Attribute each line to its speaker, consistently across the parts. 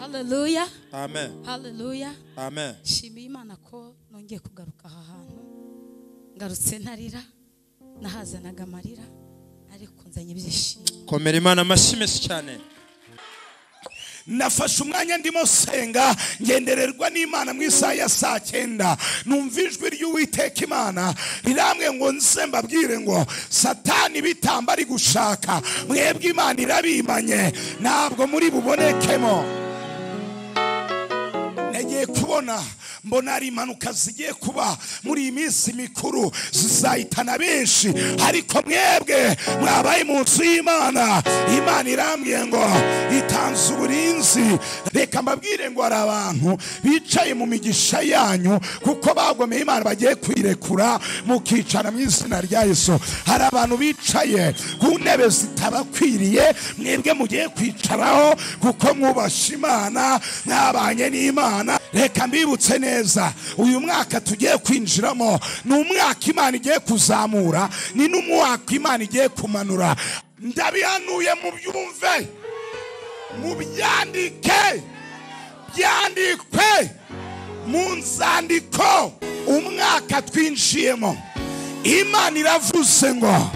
Speaker 1: Hallelujah.
Speaker 2: Amen.
Speaker 1: Hallelujah.
Speaker 2: Amen.
Speaker 1: Shimiye Imana ko nongeye kugaruka aha hantu. Ngarutse ntarira, nahazanaga amarira, ariko nzanye ibyishimo.
Speaker 2: Komera Imana amashyi menshi cyane.
Speaker 3: Nafashe umwanya ndimo senga ngendererwa n'Imana mu isaha ya 9 numva ijwi ry'Uwiteka Imana riramwe ngo nze mbabwire ngo Satani bitamba ari gushaka mwebwe Imana irabimanye ntabwo muri bubonekemo. Nagiye kubona mbona ari impanuka zigiye kuba muri iyi minsi mikuru zizahitana benshi, ariko mwebwe mwabaye mu nzu y'Imana. Imana irambwiye ngo itanze uburinzi. Reka mbabwire ngo hari abantu bicaye mu migisha yanyu kuko bagomeye Imana bagiye kwirekura mukicara mu izina rya Yesu. Hari abantu bicaye ku ntebe zitabakwiriye mwebwe mugiye kwicaraho kuko mwubasha Imana mwabanye n'Imana. Reka mbibutse neza uyu mwaka tugiye kwinjiramo ni umwaka Imana igiye kuzamura, ni n'umwaka Imana igiye kumanura. Ndabihanuye mu byumve, mu byandike, byandikwe mu nzandiko. Umwaka twinjiyemo Imana iravuze ngo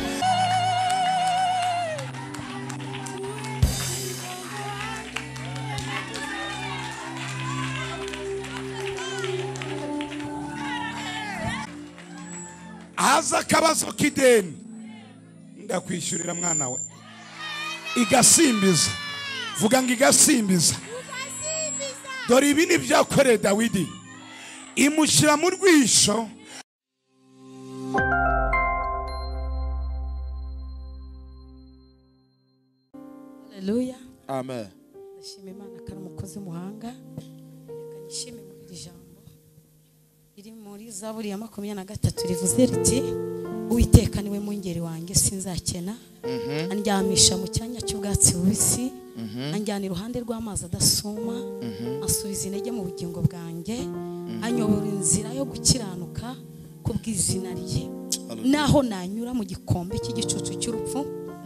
Speaker 3: haza akabazo k'ideni ndakwishyurira mwana we. Igasimbiza, vuga ngo igasimbiza. Dore ibi ni byakoreye Dawidi, imushyira mu rwisho.
Speaker 1: Hallelujah.
Speaker 2: Amen.
Speaker 1: Ndashima Imana ko ari umukozi muhanga. Reka nishime muri iri jambo iri muri Zaburi ya 23 rivuze riti Uwiteka niwe mwungeri wanjye sinzakena. Andyamisha mu cyanya cy'ubwatsi bubisi, anjyana iruhande rw'amazi adasuma, asubiza intege mu bugingo bwanjye, anyobora inzira yo gukiranuka kubw'izina rye. Naho nanyura mu gikombe cy'igicucu cy'urupfu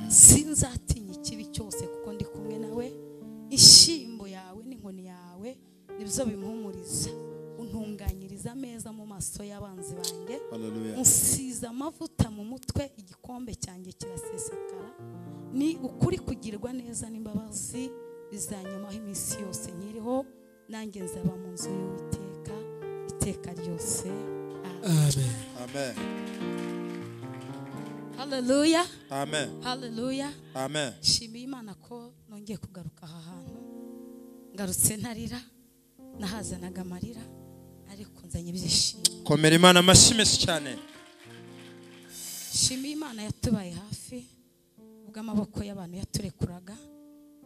Speaker 1: sinzatinya ikibi cyose kuko ndi kumwe nawe. Ishimbo yawe n'inkoni yawe nibyo bimpumuriza. Untunganyiriza ameza mu maso y'abanzi banjye. Unsiza amavuta mu mutwe, igikombe cyanjye kirasesekara. Ni ukuri kugirwa neza n'imbabazi bizanyumaho iminsi yose nkiriho, nanjye nzaba mu nzu y'Uwiteka iteka ryose.
Speaker 3: Amen.
Speaker 2: Amen.
Speaker 1: Hallelujah.
Speaker 2: Amen.
Speaker 1: Hallelujah.
Speaker 2: Amen.
Speaker 1: Shimiye Imana ko nongeye kugaruka aha hantu. Ngarutse ntarira, nahazanaga amarira, ariko nzanye ibyishimo.
Speaker 2: Komera Imana amashyi menshi cyane.
Speaker 1: Shimiye Imana yatubaye hafi ubwo amaboko y'abantu yaturekuraga,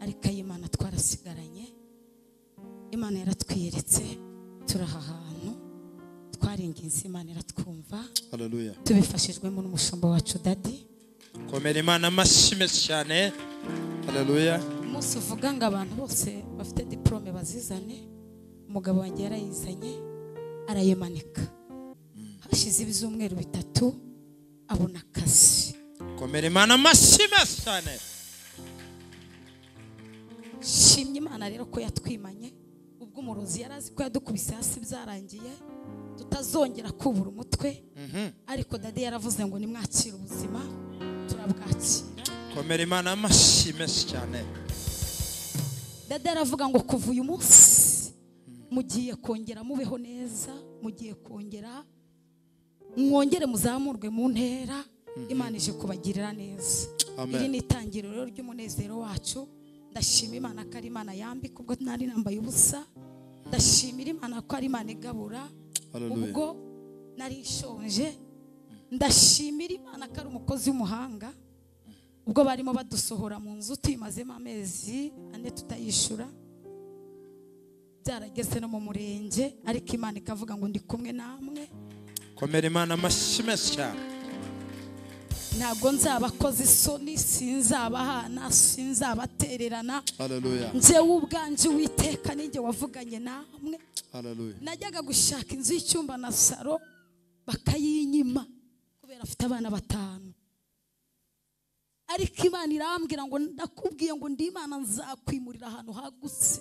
Speaker 1: ariko Imana twarasigaranye. Imana yaratwiyeretse turaha hantu, twaringinze Imana iratwumva.
Speaker 2: Hallelujah.
Speaker 1: Tubifashijwemo n'umushumba wacu Dadi.
Speaker 2: Komera Imana amashyi menshi cyane. Hallelujah.
Speaker 1: Umunsi uvuga ngo abantu bose bafite diplome bazizane, umugabo wanjye yarayizanye arayimanika. Hashize ibyumweru 3 abona akazi.
Speaker 2: Komera Imana amashyi menshi cyane.
Speaker 1: Shimye Imana rero ko yatwimanye ubwo umurozi yarazi ko yadukubise hasi byarangiye tutazongera kubura umutwe. Ariko Dadi yaravuze ngo nimwakire ubuzima turabwakira.
Speaker 2: Komera Imana amashyi menshi cyane.
Speaker 1: Dadi aravuga ngo kuva uyu munsi mugiye kongera mubeho neza, mugiye kongera mwongere muzamurwe mu ntera. Imana ije kubagirira neza. Iri ni itangiriro ry'umunezero wacu. Ndashima Imana ko ari Imana yambika ubwo nari nambaye ubusa. Ndashimira Imana ko ari Imana igabura ubwo nari nshonje. Ndashimira Imana ko ari umukozi w'umuhanga ubwo barimo badusohora mu nzu tuyimazemo amezi 4 tutayishura. Byarageze no mu murenge, ariko Imana ikavuga ngo ndi kumwe namwe.
Speaker 2: Komera Imana amashyi menshi cyane.
Speaker 1: Ntabwo nzabakoze isoni, sinzabahana, sinzabatererana.
Speaker 2: Hallelujah.
Speaker 1: Nje ubwanje Uwiteka ninjye wavuganye namwe.
Speaker 2: Hallelujah.
Speaker 1: Najyaga gushaka inzu y'icyumba na saro bakayinyima kubera afite abana 5. Ariko Imana irambwira ngo ndakubwiye ngo ndi Imana nzakwimurira ahantu hagutse.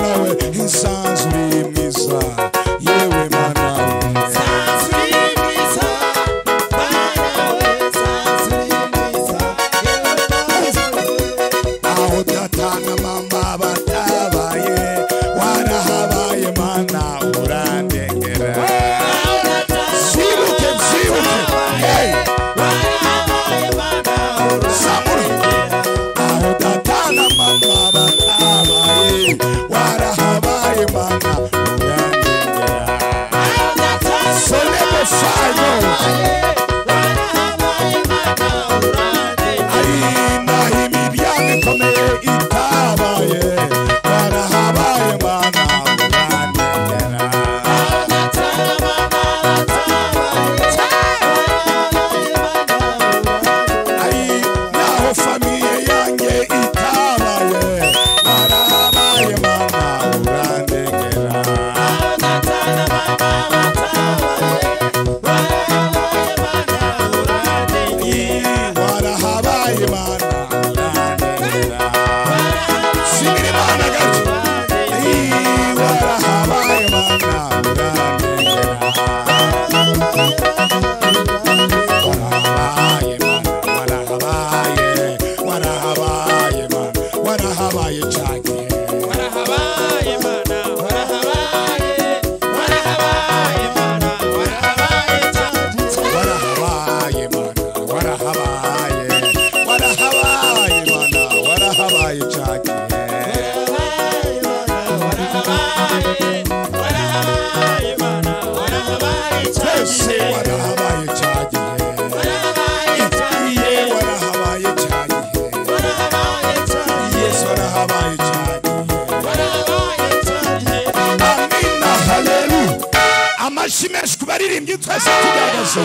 Speaker 3: menshi ku baririmbyi twese tugihagaze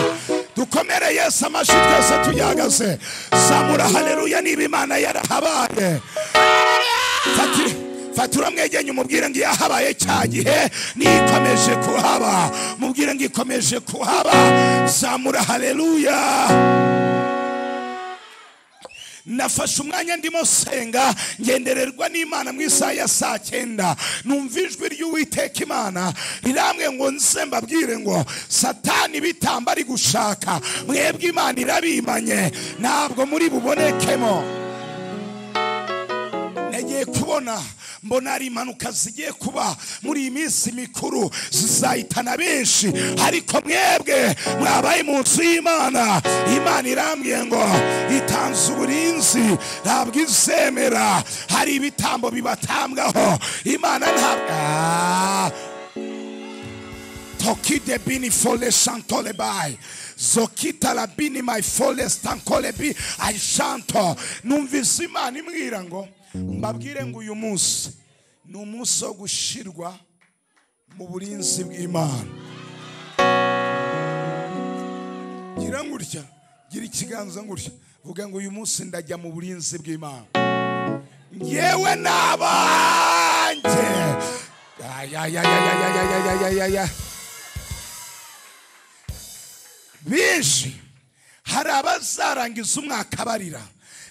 Speaker 3: dukomere Yesu amashyi twese tugihagaze zamura haleluya niba Imana yarahabaye fatura mwegenye umubwire ngo yahabaye cya gihe nikomeje kuhaba mubwire ngo ikomeje kuhaba zamura haleluya. Nafashe umwanya ndimo senga ngendererwa n'Imana mu isaha ya 9 numva ijwi ry'Uwiteka Imana riramwe ngo nze mbabwire ngo Satani bitamba ari gushaka mwebwe Imana irabimanye ntabwo muri bubonekemo. Nagiye kubona mbona ari impanuka zigiye kuba muri iyi minsi mikuru zizahitana benshi ariko mwebwe mwabaye mu nzu y'Imana Imana irambwiye ngo itanze uburinzi ntabwo izemera hari ibitambo bibatambwaho Imana ntabwo tokide bini fole chantole bay zokita la bini my fole stankole bi I chanto numvise Imana imwira ngo mbabwire ngo uyu munsi ni umunsi wo gushirwa mu burinzi bw'Imana. Gira ngurya gira ikiganza ngurya vuga ngo uyu munsi ndajya mu burinzi bw'Imana yewe nabanje bishi hari abazarangiza umwaka barira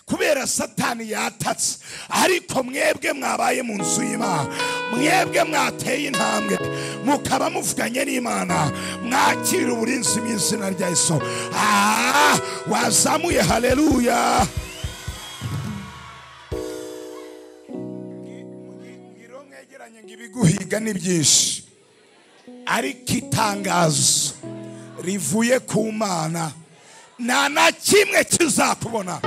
Speaker 3: kubera Satani yatatse ariko mwebwe mwabaye mu nzu y'Imana mwebwe mwateye intambwe mukaba muvuganye n'Imana mwakira uburinzi mu izina rya Yesu. Wazamuye haleluya. Ngiro mwegeranye ngo ibiguhiga ni byinshi ariko itangazo rivuye ku Mana nta na kimwe kizakubona.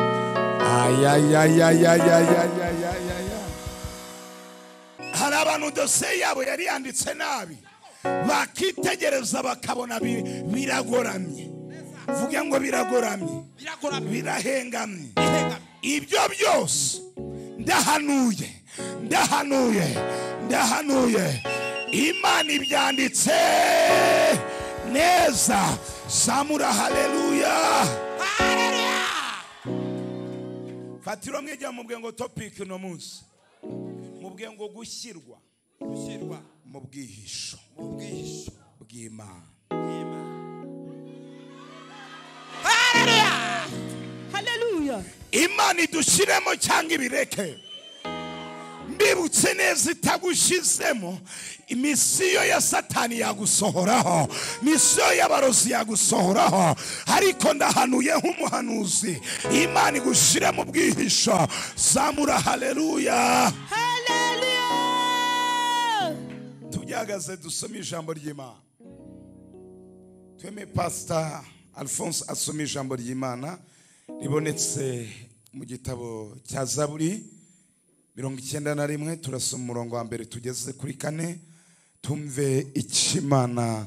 Speaker 3: Hari abantu dosiye yabo yari yanditse nabi bakitegereza bakabona biragoramye vuga ngo biragoramye birahengamye. Ibyo byose ndahanuye Imana ibyanditse neza. Zamura haleluya. Fatiro mweja mubwiye ngo topic no munsi mubwiye ngo gushyirwa mu bwihisho bw'Imana.
Speaker 1: Haleluya.
Speaker 3: Imana idushiremo cyangwa ibireke mbibutse neza itagushizemo imisiyo ya Satani yagusohoraho misiyo y'abarozi yagusohoraho ariko ndahanuye nk'umuhanuzi Imana igushire mu bwihisho. Zamura haleluya. Tujyagaze dusome ijambo ry'Imana tweme Pastor Alphonse asome ijambo ry'Imana ribonetse mu gitabo cya Zaburi 91 turasoma umurongo wa mbere tugeze kuri 4 tumve ikimana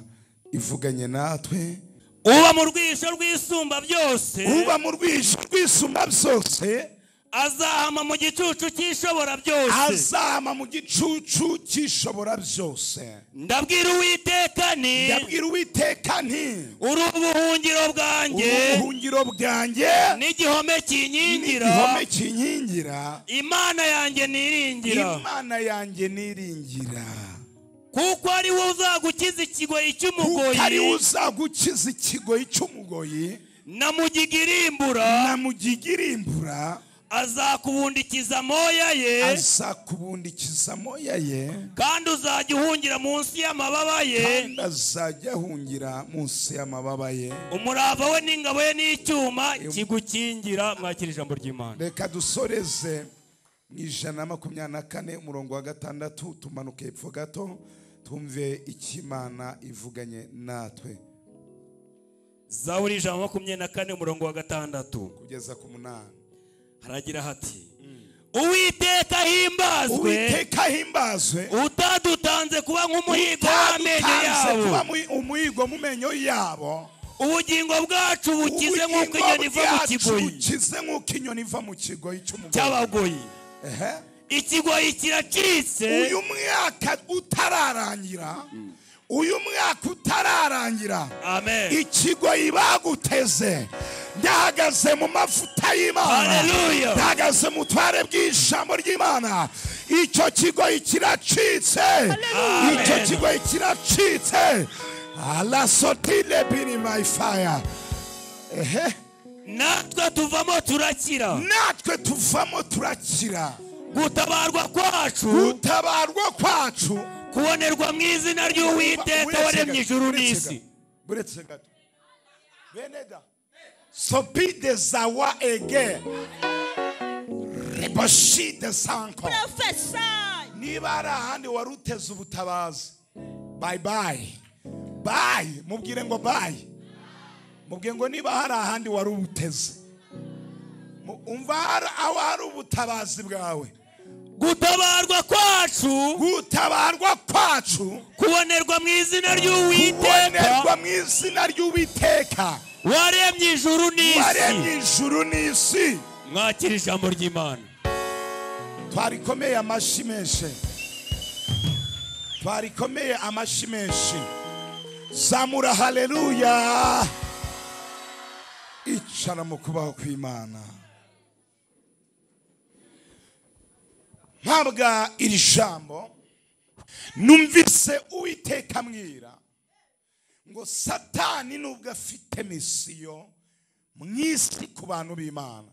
Speaker 3: ivuganye natwe.
Speaker 4: Uba mu rwisho rw'isumba byose azahama mu gicucu cy'ishobora byose. Ndabwira Uwiteka nti uri ubuhungiro bwanjye n'igihome kinkingira Imana yanjye niringira. Kuko ari wowe uzagukiza ikigoyi cy'umugoyi namugigirimbura azakubundikiza amoya ye kandi uzajya uhungira munsi y'amababa ye umurava we n'ingabo ye n'icyuma kigukingira. Mwakira ijambo ry'Imana.
Speaker 3: Reka dusoreze mu 124 umurongo wa 6 tumanuke epfo gato tumve ikimana ivuganye natwe.
Speaker 4: Zaburi 124 umurongo wa 6
Speaker 3: kugeza ku 8
Speaker 4: haragira hati Uwiteka himbazwe utadutanze kuba nk'umuhigo mu menyo yabo ubugingo bwacu bukize nk'uko inyoni iva mu kigoyi cy'abagoyi. Ikigoyi kiracitse
Speaker 3: uyu mwaka utararangira uyu mwaka utararangira
Speaker 4: Amen.
Speaker 3: ikigoyi baguteze ndahagaze mu mavuta y'Imana,
Speaker 4: Hallelujah.
Speaker 3: ndahagaze mu tware bw'ijambo ry'Imana. Icyo kigoyi kiracitse, icyo kigoyi kiracitse. Allah sotile bini my fire.
Speaker 4: Natwe tuvamo turakira.
Speaker 3: Natwe tuvamo turakira.
Speaker 4: Gutabarwa kwacu,
Speaker 3: Gutabarwa kwacu
Speaker 4: kubonerwa mu izina ry'Uwiteka waremye ijuru n'isi.
Speaker 3: Buretse gato. Beneda. Sopide zawa ege. Rebashide sanko. Niba ari ahandi waruteze ubutabazi. Bye bye. Bye. Mubwire ngo bye. Mubwire ngo niba hari ahandi waruteze. Umva aho hari ubutabazi bwawe.
Speaker 4: Gutabarwa kwacu,
Speaker 3: Gutabarwa kwacu
Speaker 4: kubonerwa mu izina ry'Uwiteka,
Speaker 3: kubonerwa mu izina ry'Uwiteka
Speaker 4: waremye ijuru n'isi.
Speaker 3: waremye ijuru n'isi.
Speaker 4: Mwakira ijambo ry'Imana.
Speaker 3: Twarikomeye amashyi menshi, twarikomeye amashyi menshi. Zamura haleluya. Icara mu kubaho kw'Imana. Mpabwa iri jambo numvise Uwiteka ambwira ngo Satani nubwo afite misiyo mu isi ku bantu b'Imana,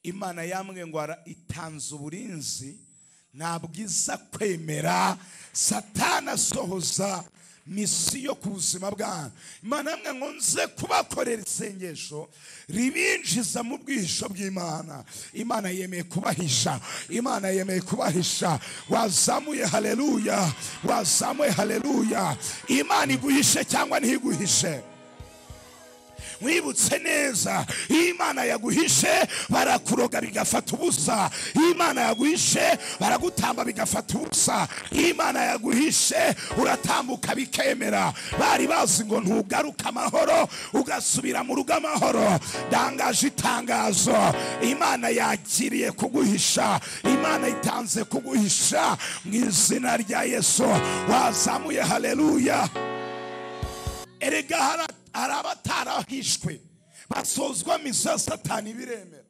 Speaker 3: Imana yambwiye ngo itanze uburinzi, ntabwo iza kwemera Satani asohoza misiyo ku buzima bwanyu. Imana yambwiye ngo nze kubakorera isengesho ribinjiza mu bwihisho bw'Imana. Imana yemeye kubahisha, Imana yemeye kubahisha. Wazamuye haleluya, wazamuye haleluya. Imana iguhishe cyangwa ntiguhishe? Mwibutse neza, Imana yaguhishe barakuroga bigafata ubusa, Imana yaguhishe baragutamba bigafata ubusa, Imana yaguhishe uratambuka bikemera. Bari bazi ngo ntugaruka amahoro ugasubira mu rugo amahoro. Dangaje itangazo, Imana yakiriye kuguhisha, Imana itanze kuguhisha mu izina rya Yesu. Wazamuye haleluya. Erega hari abatarahishwe basozwa misa Satani biremera.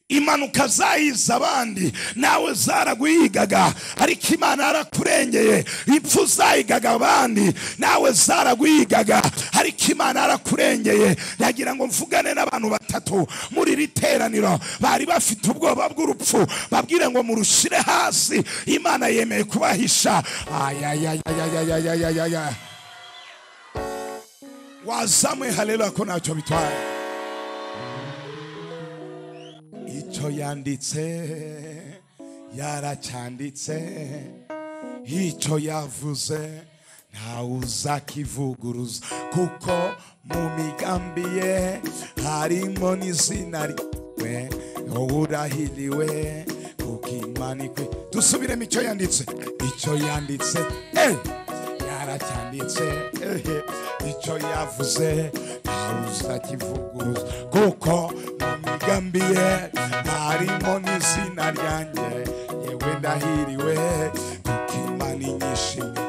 Speaker 3: Impanuka zahize abandi nawe zaraguhigaga, ariko Imana yarakurengeye. Impfu zahigaga abandi nawe zaraguhigaga, ariko Imana yarakurengeye. Yagira ngo mvugane n'abantu batatu muri iri teraniro bari bafite ubwoba bw'urupfu, babwire ngo murushire hasi. Imana yemeye kubahisha. Wazamuye haleluya ko ntacyo bitwaye. Icyo yanditse yaracyanditse, icyo yavuze ntawe uzakivuguruza, kuko mu migambi ye harimo n'izina ryawe. Urahiriwe kuko Imana ikwe. Dusubiremo icyo yanditse, icyo yanditse yaracyanditse, icyo yavuze ntawe uzakivuguruza, kuko mu migambi ye harimo n'izina ryanjye. Yewe ndahiriwe kuko Imana inyishimiye.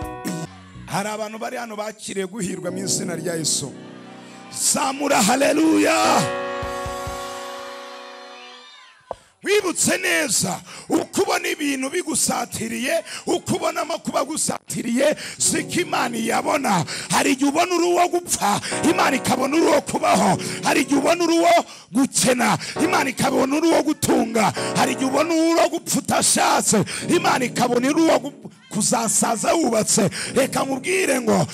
Speaker 3: Hari abantu bari hano bakiriye guhirwa mu izina rya Yesu. Zamura haleluya. Wibutse neza, ukubona ibintu bigusatiriye, ukubona amakuba gusatiriye, siko Imana yabona. Hari igihe ubona uruwo gupfa, Imana ikabona uruwo kubaho. Hari igihe ubona uruwo gukena, Imana ikabona uruwo gutunga. Hari igihe ubona uruwo gupfa utashatse, Imana ikabona uruwo kuzasaza wubatse. Reka nkubwire ngo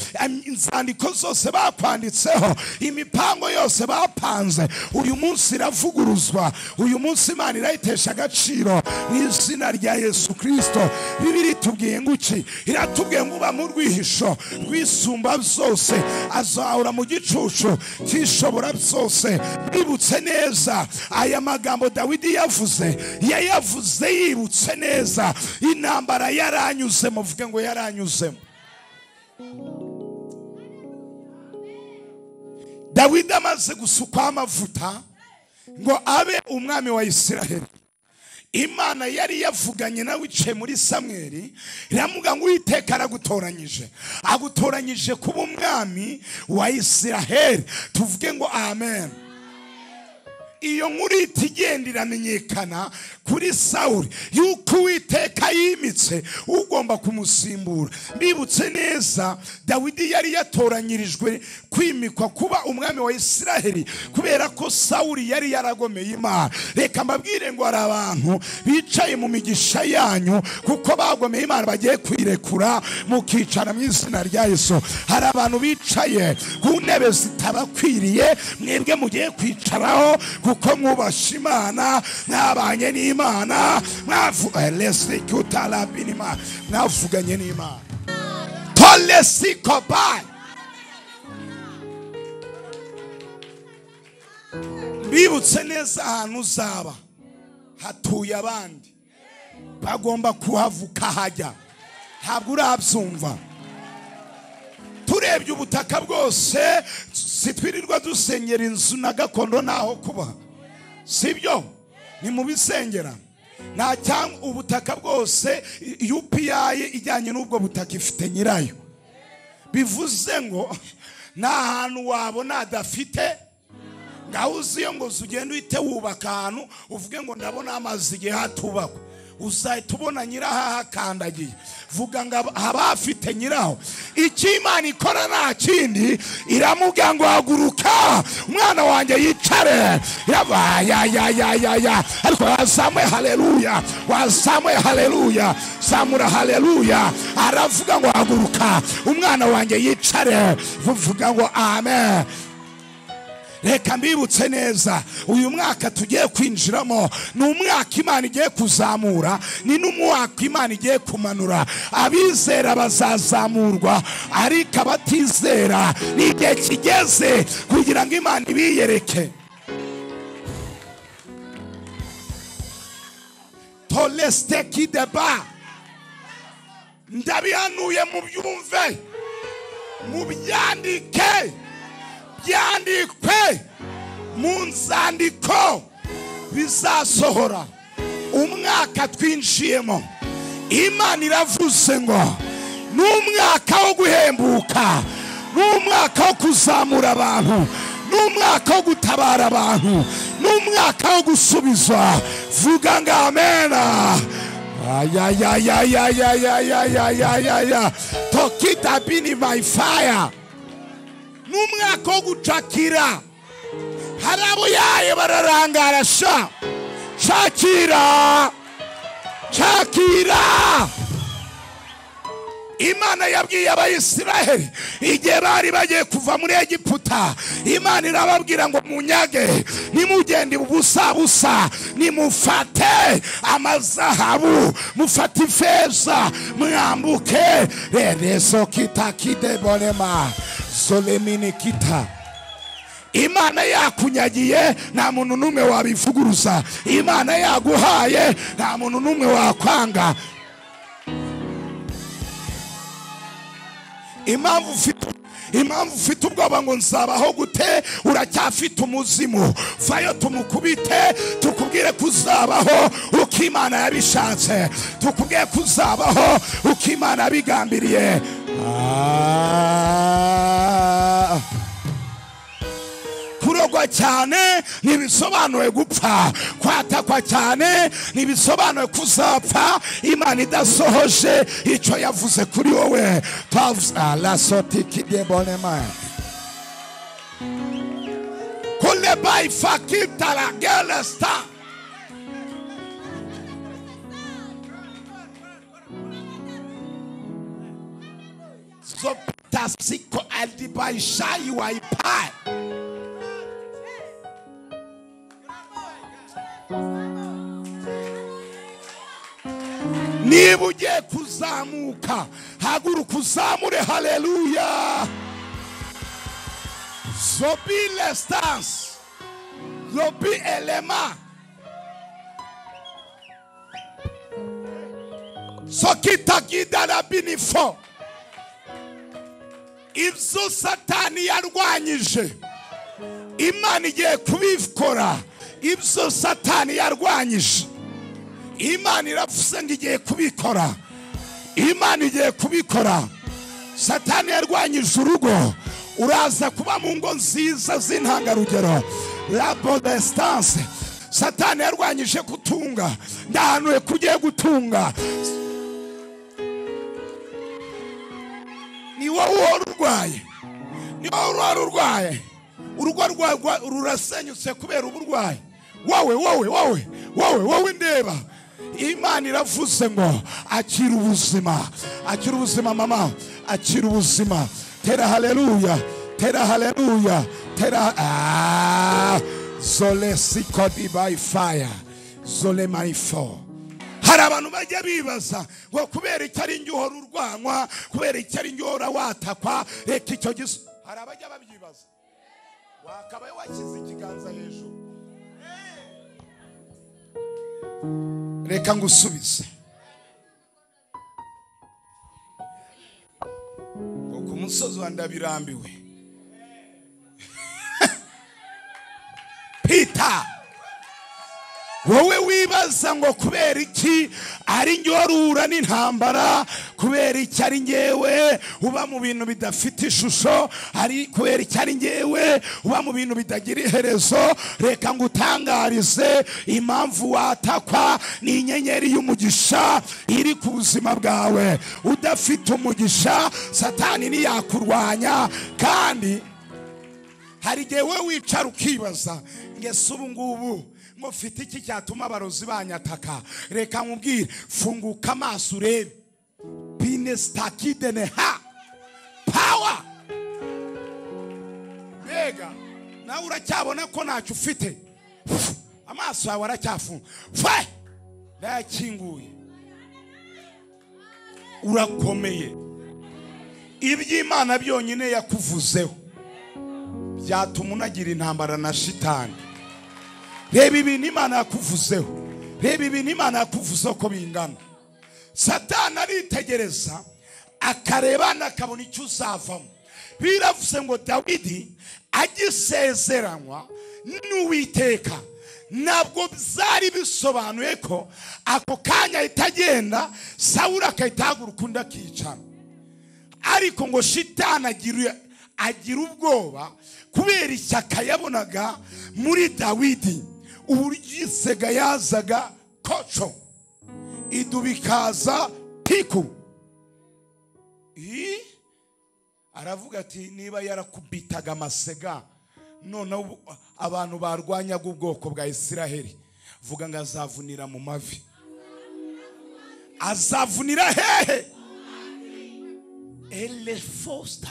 Speaker 3: inzandiko zose bakwanditseho, imipango yose bapanze, uyu munsi iravuguruzwa. Uyu munsi Imana irayitesha agaciro mu izina rya Yesu Kristo. Bibiri tubwiye ngo iki? Iratubwiye ngo uba mu rwihisho rwisumba byose, azahura mu gicucu cyishobora byose. Bibutse neza aya magambo Dawidi yavuze, yayavuze yibutse neza intambara yaranyuze. Muvuge ngo yaranyuzemo. Dawidi amaze gusukwa amavuta ngo abe umwami wa Isiraheli, Imana yari yavuganye nawe wicaye muri Samweli, iramuga ngo Uwiteka aragutoranyije, agutoranyije kuba umwami wa Isiraheli. Tuvuge ngo amen. Iyo nkuru itigenda iramenyekana kuri Sawuli yuko Uwiteka yimitse ugomba kumusimbura. Mbibutse neza, Dawidi yari yatoranyirijwe kwimikwa kuba umwami wa Isiraheli kubera ko Sawuli yari yaragomeye Imana. Reka mbabwire ngo hari abantu bicaye mu migisha yanyu kuko bagomeye Imana bagiye kwirekura mukicara mu izina rya Yesu. Hari abantu bicaye ku ntebe zitabakwiriye, mwebwe mugiye kwicaraho kuko mwubasha Imana, mwabanye n'Imana, mwavuganye n'Imana. Tolesikobai. Mbibutse neza ahantu uzaba hatuye abandi, bagomba kuhavuka hajya. Ntabwo urabyumva. Turebye ubutaka bwose, sitwirirwa dusenyera inzu na gakondo naho kuba, sibyo? Ni mu bisengera. Nta cyangwa ubutaka bwose UPI ijyanye n'ubwo butaka ifite nyirayo. Bivuze ngo nta hantu wabona adafite. Ngaho uziyo ngo ugende uhite wubaka ahantu uvuge ngo ndabona amazi igihe hatubakwa, uzahita ubona nyiraho hakandagiye. Vuga ngo haba hafite nyiraho. Icyo Imana ikora nta kindi, iramubwira ngo haguruka umwana wanjye yicare. Ariko wazamuye haleluya, wazamuye haleluya, zamura haleluya. Aravuga ngo haguruka umwana wanjye yicare. Vuga ngo amen. Reka mbibutse neza, uyu mwaka tugiye kwinjiramo ni umwaka Imana igiye kuzamura, ni n'umwaka Imana igiye kumanura. Abizera bazazamurwa, ariko abatizera ni igihe kigeze kugira ngo Imana ibiyereke. Tolesteki deba. Ndabihanuye mu byumve, mu byandike, byandikwe mu nzandiko bizasohora. Umwaka twinjiyemo, Imana iravuze ngo n'umwaka wo guhembuka, n'umwaka wo kuzamura abantu, n'umwaka wo gutabara abantu, n'umwaka wo gusubizwa. Vuga ngo amena. Tokita bini my fire. N'umwaka wo gucakira. Hari abo yaye bararangara sha. Cakira, cakira. Imana yabwiye Abayisiraheli igihe bari bagiye kuva muri Egiputa, Imana irababwira ngo munyage, nimugende ubusa busa, nimufate amazahabu, mufate ifeza, mwambuke. Rereso kita kidebonema solemini kita. Imana yakunyagiye nta muntu numwe wabivuguruza. Imana yaguhaye nta muntu numwe wakwanga. Impamvu ufite ubwoba ngo nzabaho gute, uracyafite umuzimu. Vayo tumukubite, tukubwire kuzabaho uko Imana yabishatse, tukubwire kuzabaho uko Imana yabigambiriye. Kurogwa cyane ntibisobanuye gupfa, kwatakwa cyane ntibisobanuye kuzapfa Imana idasohoje icyo yavuze kuri wowe. La sotiki de bonema kule bai fakita la gelesta. So tasiko aldibai shayi wa ipai. Niba ugiye kuzamuka, haguruka uzamure haleluya. Zobi lestance, zobi elema. Sokita gida na binifo. Ibyo Satani yarwanyije, Imana igiye kubikora. Ibyo Satani yarwanyije, Imana iravuze ngo igiye kubikora. Imana igiye kubikora. Satani yarwanyije urugo, uraza kuba mu ngo nziza z'intangarugero. La podestance. Satani yarwanyije gutunga, ndahanuye kugiye gutunga. Ni wowe urwaye, ni wowe urwaye. Urugo rwawe rurasenyutse kubera uburwayi. Wowe ndeba. Imana iravuze ngo akira ubuzima. Akira ubuzima mama, akira ubuzima. Tera haleluya, tera haleluya, tera zole sikodi by fire, zole my fall. Hari abantu bajya bibaza ngo kubera icyo ari njye uhora urwanwa, kubera icyo ari njye uhora watakwa, reka icyo giso. Hari abajya babyibaza. Wakabaye washyize ikiganza hejuru. Reka ngusubize. Ngo ku musozi wa ndabirambiwe. Peter, wowe wibaza ngo kubera iki ari njye warura n'intambara, kubera iki ari njyewe uba mu bintu bidafite ishusho, ari kubera iki ari njyewe uba mu bintu bitagira iherezo. Reka ngutangarize impamvu watakwa ni inyenyeri y'umugisha iri ku buzima bwawe. Udafite umugisha Satani ntiyakurwanya. Kandi hari igihe we wicara ukibaza ngese ubu ngubu ngo mfite iki cyatuma abarozi banyataka. Reka nkubwire, funguka amaso urebe. Pinestakidene ha power. Bega nawe uracyabona ko ntacyo ufite. Amaso yawe aracyafunga. Fe ndayakinguye. Urakomeye. Iby'Imana byonyine yakuvuzeho byatuma unagira intambara na shitani. Reba ibintu Imana yakuvuzeho. Reba ibintu Imana yakuvuzeho ko bingana. Satani aritegereza akareba nakabona icyo uzavamo. Biravuze ngo Dawidi agisezeranwa n'Uwiteka, ntabwo byari bisobanuye ko ako kanya itagenda Sawuli akahitahaguruka undi akicara. Ariko ngo shitani agira ubwoba kubera ishyaka yabonaga muri Dawidi. Uburyo isega yazaga koco, idubikaza piku. Aravuga ati niba yarakubitaga amasega, none abantu barwanyaga ubwoko bwa Isiraheli, vuga ngo azavunira mu mavi. Azavunira hehe? Elle fosta.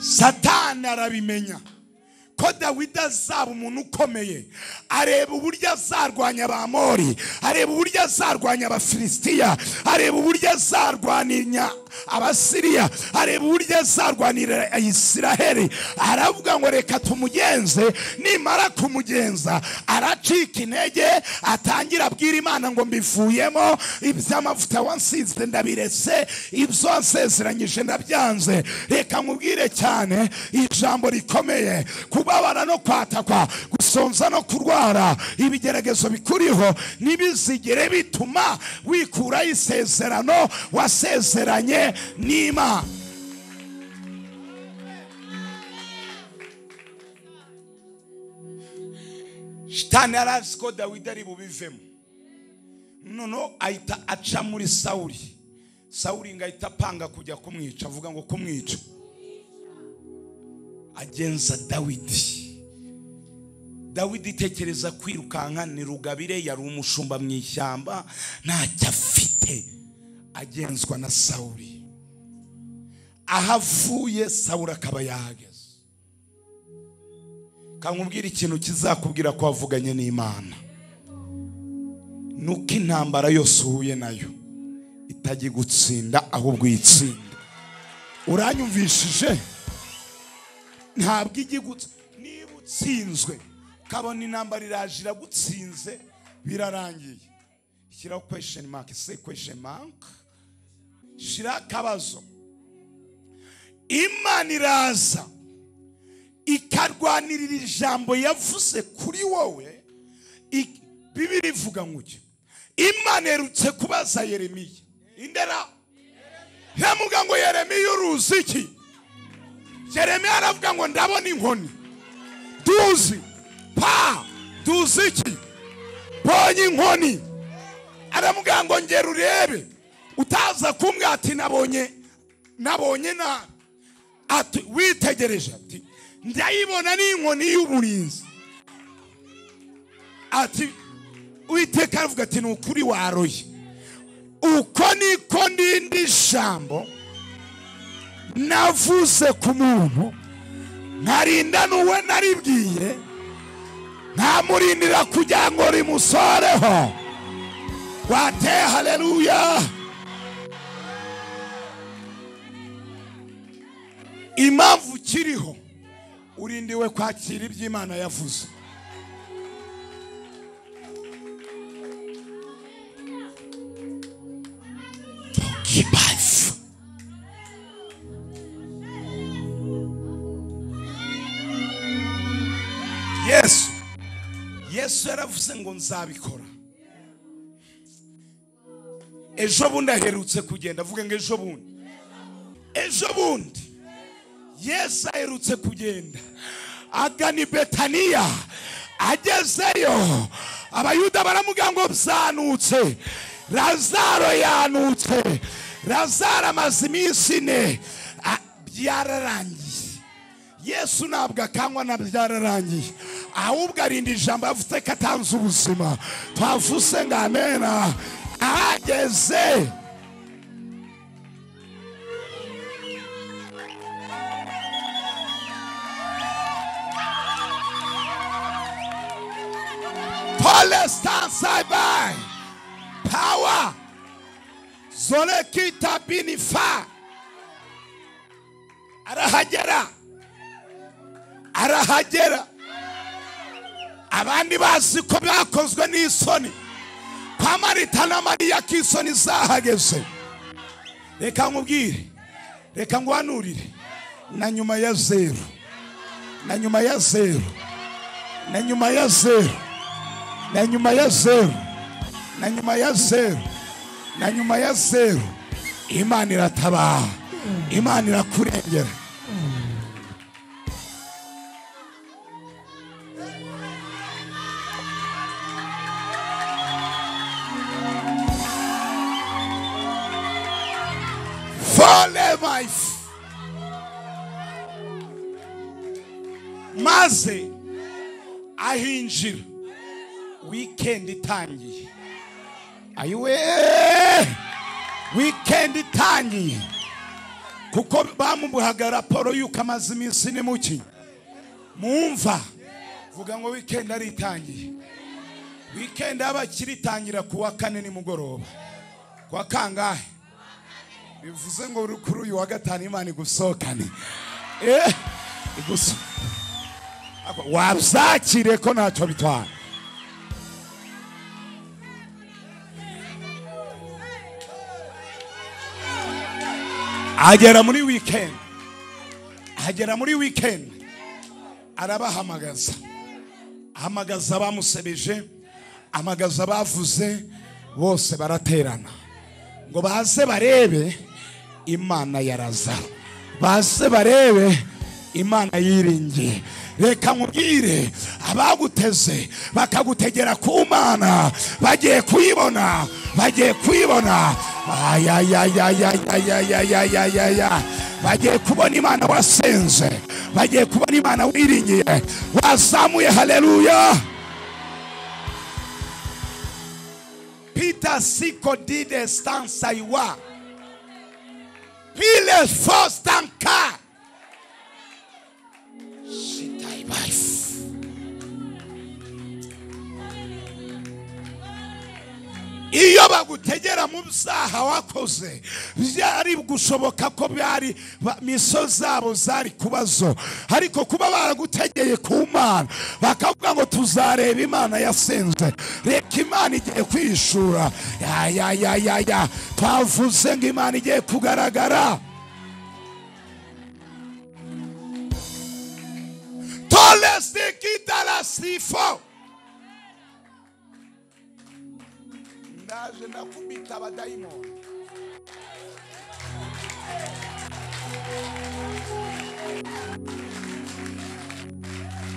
Speaker 3: Satani arabimenya ko Dawidi azaba umuntu ukomeye. Areba uburyo azarwanya Abamori, areba uburyo azarwanya Abafilisitiya, areba uburyo azarwanya Abasiriya, areba uburyo azarwanira Isiraheli. Aravuga ngo reka tumugenze. Nimara kumugenza aracika intege, atangira abwira Imana ngo mbivuyemo, iby'amavuta wansize ndabiretse, ibyo wansezeranyije ndabyanze. Reka nkubwire cyane ijambo rikomeye. Kubabara no kwatakwa, gusonza no kurwara, ibigeragezo bikuriho nibizigere bituma wikura isezerano wasezeranye n'Imana. Shitani arazi ko Dawidi ari bubivemo. Nono ahita aca muri Sawuli. Sawuli ngahita apanga kujya kumwica. Avuga ngo kumwica. Agenza Dawidi. Dawidi tekereza kwirukanka ni Rugabire, yari umushumba mu ishyamba, ntacyo afite. Agenzwa na Sawuli. Ahavuye Sawuli akaba yahageze. Kankubwira ikintu kizakubwira ko wavuganye n'Imana. Nuko intambara yose uhuye nayo itajya gutsinda, ahubwo yitsinda. Uranyumvishije? Ntabwo igigutse. Niba utsinzwe kabona intambara iraje iragutsinze, birarangiye. Shyiraho question mark. Say question mark. Shira kabazo. Imana iraza ikarwanirira ijambo yavuze kuri wowe. Bibiri ivuga nguki, Imana erutse kubaza Yeremiya indera yamuga ngo Yeremiya uruzi iki? Yeremiya aravuga ngo ndabona inkoni. Duzi iki? Bonye inkoni. Aramuga ngo ngera urebe, utaza kumbwira ati nabonye na ati witegereje ati ndayibona n'inkoni y'uburinzi. Ati Uwiteka aravuga ati ni ukuri waroye. Uko niko ndindi jambo navuze ku muntu nkarinda n'uwe naribwiye, ntamurindira kugira ngo rimusoreho. Wate haleluya. Impamvu kiriho urindiwe kwakira iby'Imana yavuze. Yesu yaravuze ngo nzabikora. Ejo bundi aherutse kugenda, avuga ngo ejo bundi Yesu aherutse kugenda agana i Betaniya. Agezeyo abayuda baramuga ngo byanutse, Lazaro yanutse, Lazaro amaze iminsi 4 byararangiye. Yesu ntabwo akanywa na byararangiye, ahubwo arinda ijambo yavuze ko atanze ubuzima. Twavuze ngo amena. Ahageze Palestine by power zole kita binifa. Arahagera abandi bazi ko byakozwe n'isoni kwa Marita na Mariya, kisoni zahageze. Reka nkubwire, reka ngwanurire, na nyuma ya zero Imana iratabara, Imana irakurengera. Maze ahinjira weekend itangiye. Ayiwe weekend itangiye kuko bamubuhaga raporo yuko amaze iminsi ni muki mumva vuga ngo weekend ari itangiye. Weekend abakiritangira kuwa 4 nimugoroba, kwa kangahe bivuze ngo kuri uyu wa 5 Imana igusokane. Iguso wabzakire ko ntacyo bitwara. Agera muri weekend arabahamagaza, ahamagaza bamusebeje, amagaza bavuze, bose baraterana ngo baze barebe Imana yaraza, baze barebe Imana yiringiye. Reka nkubwire, abaguteze bakagutegera ku Mana bagiye kuyibona. Bagiye kubona Imana wasenze, bagiye kubona Imana wiringiye, wazamuye. Haleluya. Peter siko dide stanza iwa pile fostanka iyo bagutegera mu byaha wakoze, byari gushoboka ko byari misozi zabo zari kubazo, ariko kuba baragutegeye ku Mana bakavuga ngo tuzareba Imana yasenze, reka Imana igiye kwishura. Twavuze ngo Imana igiye kugaragara. Ole stikita la sifo. Ndaje nakubita abadayimoni.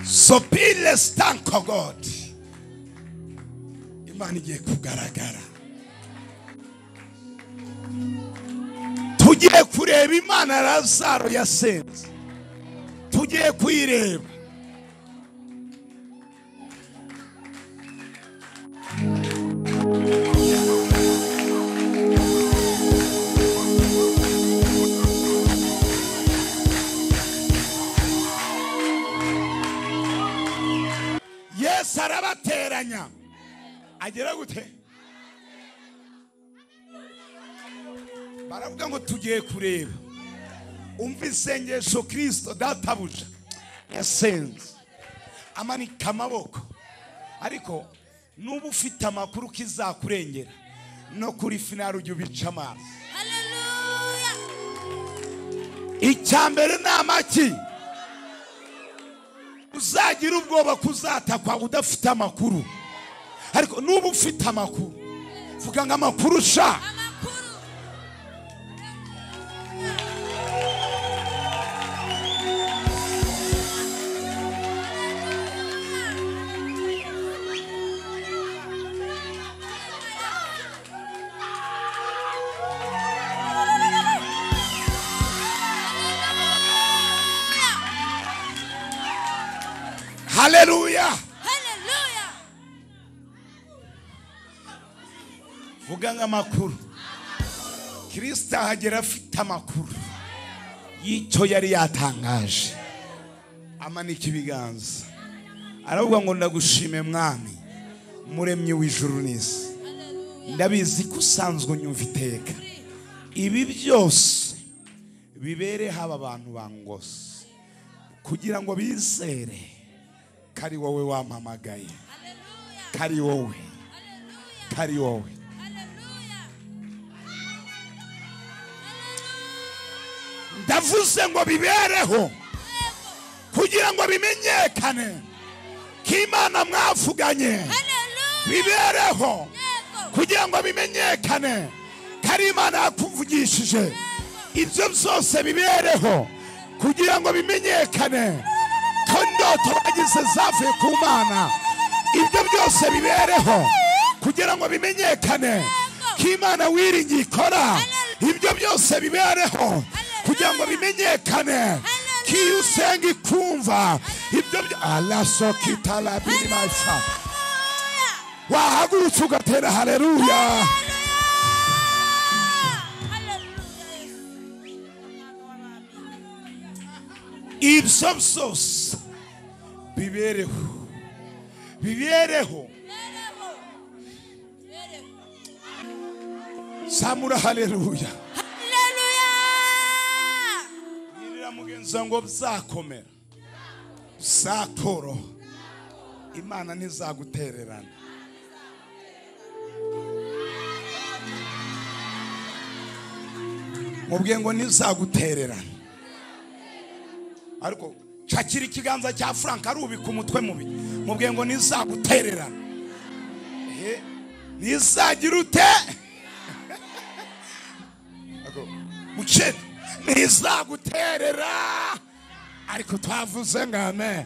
Speaker 3: So pile stanko God. Imana igiye kugaragara. Tugiye kureba Imana Lazaro yasenze. Tugiye kuyireba. Yesu arabateranya. Agera gute? Baravuga ngo tugiye kureba. Umva isengesho Kristo databuja yasenze. Amanika amaboko. Ariko nuba ufite amakuru kizakurengera no kuri finali ujye ubica amaso.
Speaker 1: Haleluya.
Speaker 3: Icyambere n'amaki. Uzagira ubwoba kuzatakwa udafite amakuru. Ariko nuba ufite amakuru vuga ngo amakuru sha. Hallelujah.
Speaker 1: Haleluya.
Speaker 3: Vuga ngo amakuru. Kristo ahagera afite amakuru y'icyo yari yatangaje. Amanika ibiganza. Aravuga ngo ndagushime mwami muremyi w'ijuru n'isi. Ndabizi ko usanzwe unyumva iteka. Ibi byose bibere haba abantu bangose kugira ngo bizere kari wowe wampamagaye. Kari wowe. Kari wowe. Ndavuze ngo bibereho kugira ngo bimenyekane ko Imana mwavuganye. Bibereho kugira ngo bimenyekane ko ari Imana yakuvugishije. Ibyo byose bibereho kugira ngo bimenyekane ko ndoto bagize zavuye ku Mana. Ibyo byose bibereho kugira ngo bimenyekane ko Imana wiringiye ikora. Ibyo byose bibereho kugira ngo bimenyekane ko iyo usenga ikumva. Ibyo Amaso kitala birimasha. Wahagurutse ugatera haleluya. Ibyo byose bibereho. Bibereho. Samura haleluya. Nirira mugenza ngo bzakomera. Sakoro. Imana ntizagutererana. Mubwiye ngo ntizagutererana. Ariko shakira ikiganza cya Frank arubika umutwe mubi. Mubwiye ngo ntizagutererana. Ntizagira ute? Mucete ntizaguterera. Ariko twavuze ngo amen.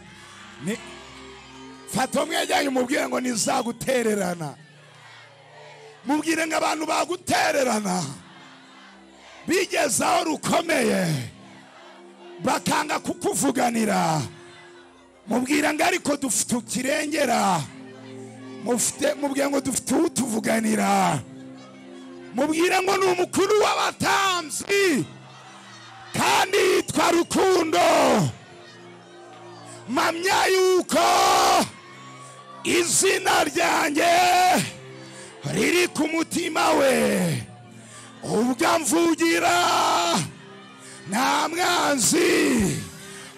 Speaker 3: Fata umwejyanye umubwire ngo ntizagutererana. Mubwire ngo abantu bagutererana bigeze aho rukomeye bakanga kukuvuganira. Mubwire ngo ariko dufite ukirengera. Mubwire ngo dufite utuvuganira. Mubwire ngo ni umukuru w'abatambyi kandi yitwa Rukundo. Mamya yuko izina ryanjye riri ku mutima we. Ubwo mvugira nta mwanzi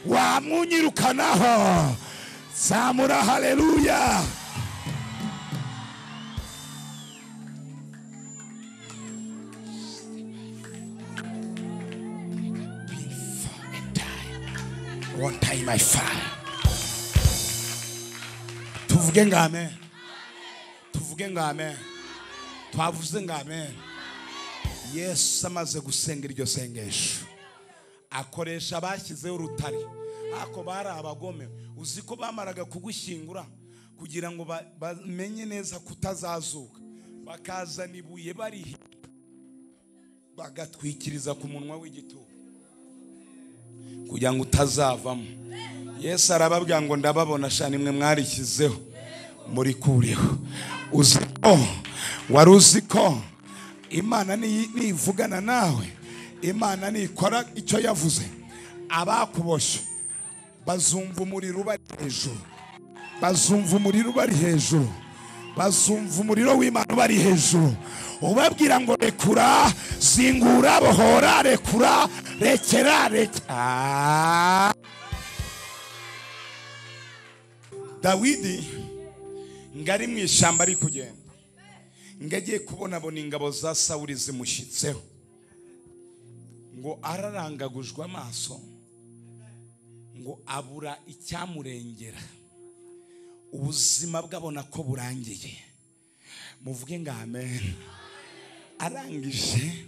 Speaker 3: wamunyirukanaho. Zamura haleluya. One time I fire. tuvuge ngo amen, tuvuge ngo amen, twavuze ngo amen. Yesu amaze gusenga iryo sengesho akoresha abashyizeho urutare. Ako bari abagome, uzi ko bamaraga kugushyingura kugira ngo bamenye neza kutazazuka, bakazana ibuye bari bagatwikiriza ku munwa w'igituba kugira ngo utazavamo. Yesu arababwira ngo ndababona shani mwe mwarishyizeho muri kuriho. Uzi ko wari uzi ko Imana nivugana nawe, Imana nikora icyo yavuze, abakuboshe bazumva umuriro bari hejuru, bazumva umuriro bari hejuru, bazumva umuriro w'Imana bari hejuru, ubabwira ngo rekura, zingura, bohora, rekura, rekera, rekera. Dawidi ngari mu ishyamba ari kugenda, ngagiye kubona abona ingabo za Sawuli zimushyitseho, ngo ararangagujwe amaso, ngo abura icyamurengera, ubuzima bwabona ko burangiye. Muvuge ngo amen. Arangije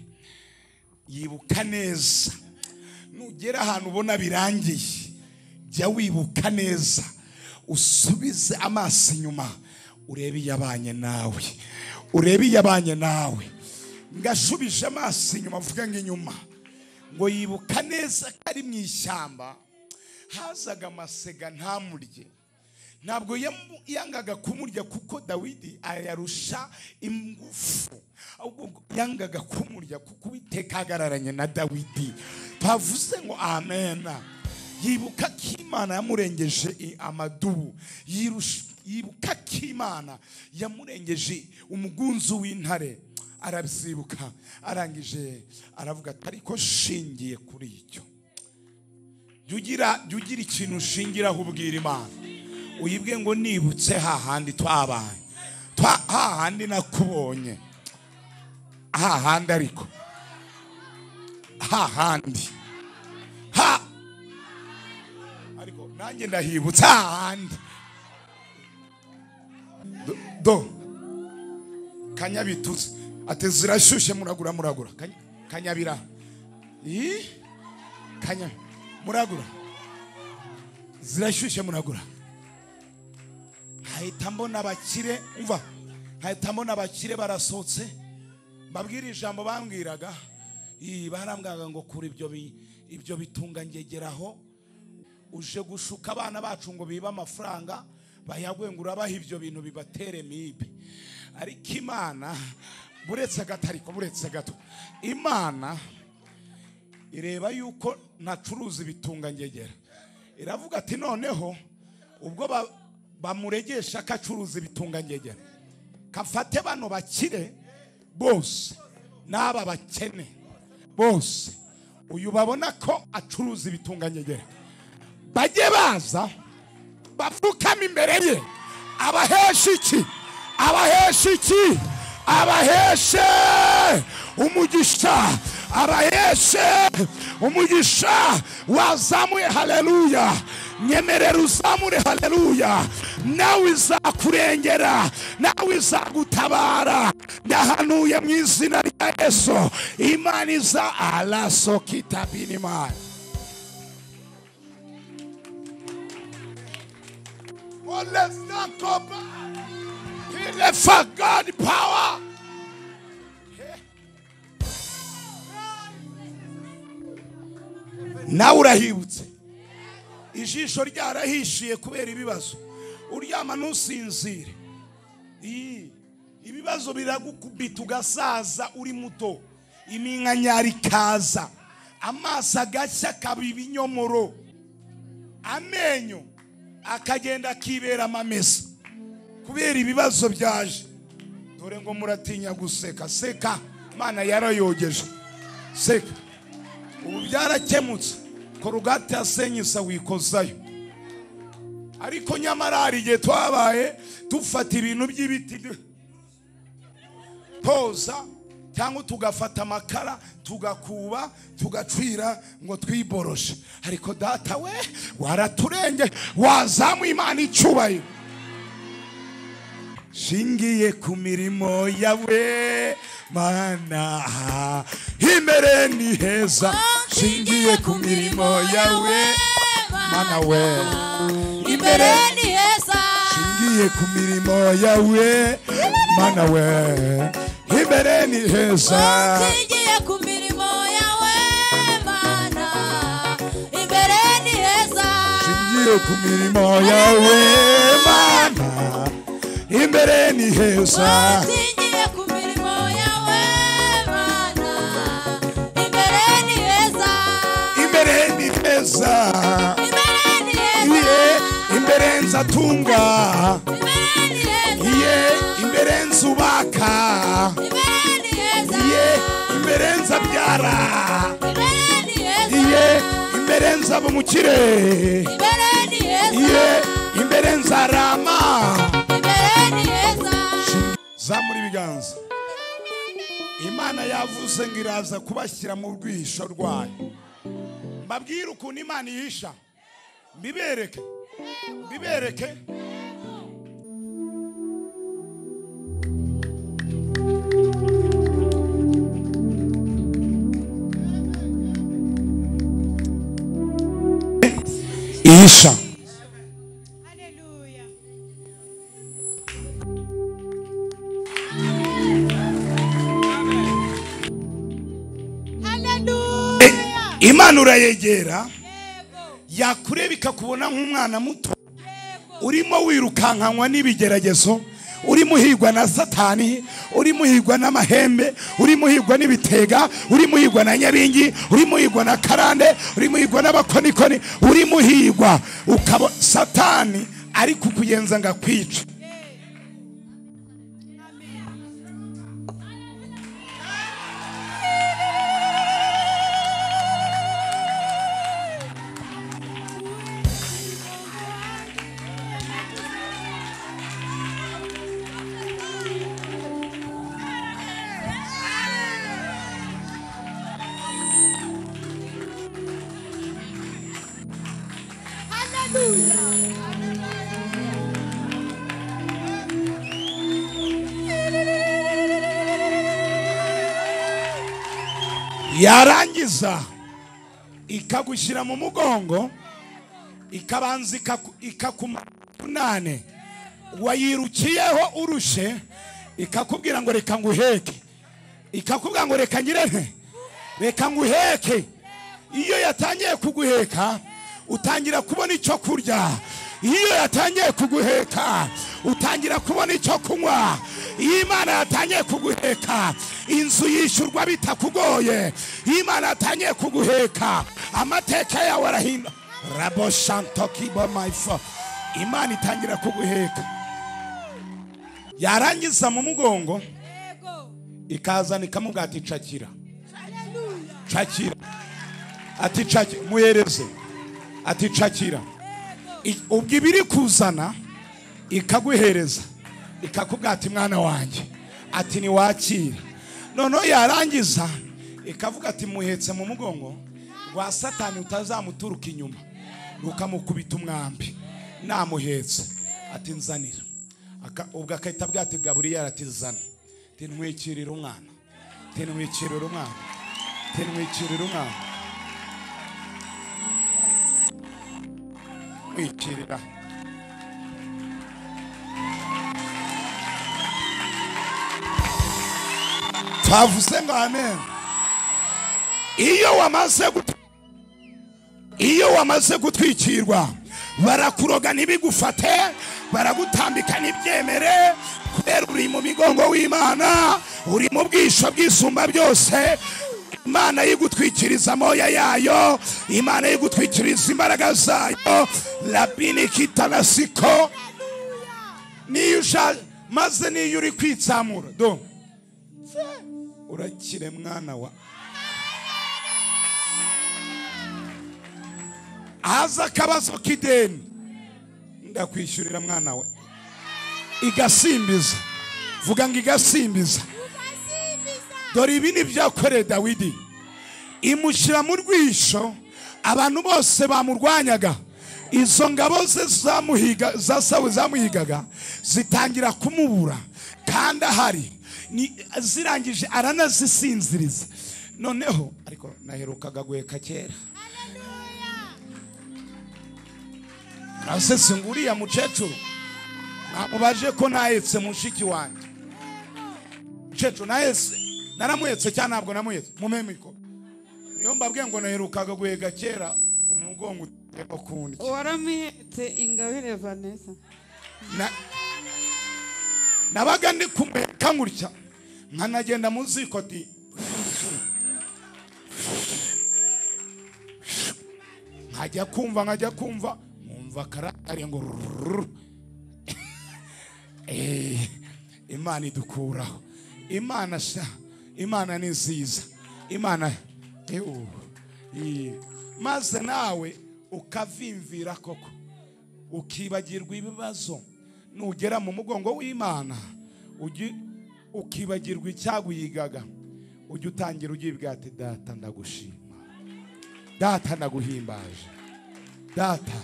Speaker 3: yibuka neza, nugera ahantu ubona birangiye, jya wibuka neza, usubize amaso inyuma, urebe yabanye nawe, urebe yabanye nawe. Ngashubije amaso inyuma, avuga ngo inyuma, ngo yibuka neza ko ari mu ishyamba hazaga amasega ntamurye. Ntabwo yangaga kumurya kuko Dawidi ayarusha ingufu, ahubwo yangaga kumurya kuko Uwiteka ahagararanye na Dawidi. Bavuze ngo amen. Yibuka ko Imana yamurengeje amadubu, yibuka ko Imana yamurengeje umugunzu w'intare. Arabyibuka, arangije aravuga ati ariko shingiye kuri icyo, jya ugira ikintu ushingiraho ubwira Imana. Uyibwe ngo nibutse hahandi twabaye, hahandi nakubonye, hahandi ariko hahandi ariko nanjye ndahibutse hahandi do kanyabituze ate zirashushe muragura kanyabira kanya muragura zirashushe muragura. Hahita mbona abakire, umva, hahita mbona abakire barasohotse, mbabwira ijambo bambwiraga, barambwiraga ngo kuri ibyo bitunga ngegeraho, uje gushuka abana bacu ngo biba amafaranga bayagwengura, baha ibyo bintu bibatere mibe. Ariko Imana buretse gato, Imana ireba yuko ntacuruza ibitunga ngegera, iravuga ati noneho ubwo bamuregesha akacuruza ibitunga ngegera, kafate bano bakire bose n'aba bakene bose, uyu babona ko acuruza ibitunga ngegera, bajye baza bapfukama imbere ye, abahesha iki, abahesha iki, abaheshe umugisha, abaheshe umugisha. Wazamuye haleluya, nyemerera uzamure haleluya. Nawe izakurengera, nawe izagutabara. Ndahanuye mu izina rya Yesu, Imana iza alaso kitabinimana. Oh, let's not go back. For God power. Nawe urahibutse, ijisho ryarahishiye kubera ibibazo, uryama ntusinzire, ibibazo biragukubita ugasaza uri muto, iminkanyari ikaza, amaso agashya akaba ibinyomoro, amenyo akagenda akibera amamesa kubera ibibazo byaje. Dore ngo muratinya guseka, seka, Imana yarayogeje, seka, ubu byarakemutse. Korugate yasenyisa wikozayo, ariko nyamara hari igihe twabaye dufata ibintu by'ibiti poza, cyangwa tugafata amakara tugakuba tugacwira ngo twiboroshe. Ariko data we waraturenge, wazamu Imana icyubahiro. shingiye ku mirimo yawe mana imbere ni heza shingiye ku mirimo yawe mana we
Speaker 1: imbere ni heza
Speaker 3: shingiye ku mirimo yawe mana we imbere ni heza
Speaker 1: shingiye ku mirimo yawe mana imbere ni heza
Speaker 3: shingiye ku mirimo yawe mana imbere ni heza
Speaker 1: shingiye ku mirimo yawe mana imbere ni heza
Speaker 3: imbere ni heza imbere nzatunga imbere nzubaka imbere nzabyara imbere nzaba umukire imbere nzarama zamura ibiganza. Imana yavuze ngo iraza kubashyira mu rwisho rwayo. Mbabwire ukuntu Imana yisha. Mbibereke. Isha. Imana urayegera yakureba ikakubona nk'umwana muto urimo wirukankanywa n'ibigeragezo, urimo uhigwa na Satani, urimo uhigwa n'amahembe, urimo uhigwa n'ibitega, urimo uhigwa na nyabingi, urimo uhigwa na karande, urimo uhigwa n'abakonikoni, urimo uhigwa ukaba Satani ari kukuyenza ngo akwice. Yarangiza ikagushyira mu mugongo ikabanza ikakumanane wayirukiyeho urushe ikakubwira ngo reka nguheke, ikakubwira ngo reka ngirente, reka nguheke. Iyo yatangiye kuguheka utangira kubona icyo kurya, iyo yatangiye kuguheka utangira kubona icyo kunywa. Iyo Imana yatangiye kuguheka inzu yishyurwa bitakugoye. Iyo Imana yatangiye kuguheka amateka yawe arahinda. Rabo shanto kibo my fa. Imana itangira kuguheka, yarangiza mu mugongo ikazana ikamubwira ati cakira, cakira, ati cakira, muhereze, ati cakira. Ubwo ibiri kuzana ikaguhereza ikakubwira ati mwana wanjye, ati ni wakira. Noneho yarangiza ikavuga ati muhetse mu mugongo rwa Satani utazamuturuka inyuma rukamukubita umwambi. Namuhetse ati nzanira, ubwo akahita abwira ati Gaburiyeli ati zana, ati ntwikirira umwana, ati ntwikirira umwana, ati ntwikirira umwana, mwikirira. Twavuze ngo amen. Iyo wamaze gutwikirwa barakuroga ntibigufate, baragutambika n'ibyemere, kubera uri mu migongo w'Imana, uri mu bwisho bw'isumba byose. Imana yigutwikiriza amoya yayo, Imana yigutwikiriza imbaraga zayo. Labini kitanasiko niyo maze niyo uri kwitsamura do urakire mwana wa. Haza akabazo k'ideni ndakwishyurira mwana we, igasimbiza. Vuga ngo igasimbiza. Dore ibi ni byakoreye Dawidi, imushyira mu rwisho abantu bose bamurwanyaga izo ngabo ze zamuhiga zasawe zamuhigaga zitangira kumubura kandi ahari zirangije aranazisinziriza. Noneho ariko naherukaga guheka kera. Ase singuriya mucecuru namubaje ko nahetse mushiki wanjye. Mucecuru nahetse naramuhetse cyane ntabwo namuhetse mumemiko. Niyo mbabwiye ngo naherukaga guheka kera umugongo ukundi.
Speaker 5: Waramihetse Ingabire Vanessa.
Speaker 3: Nabaga ndi kumweka ngurya nkanagenda mu ziko ti nkajya kumva mwumva karakari ngo Imana idukuraho. Imana ni nziza. Imana maze nawe ukavimvira koko ukibagirwa ibibazo. Nugera mu mugongo w'Imana ukibagirwa icyaguyigaga, ujye utangira ugibwa ati data ndagushima, data ndaguhimbaje, data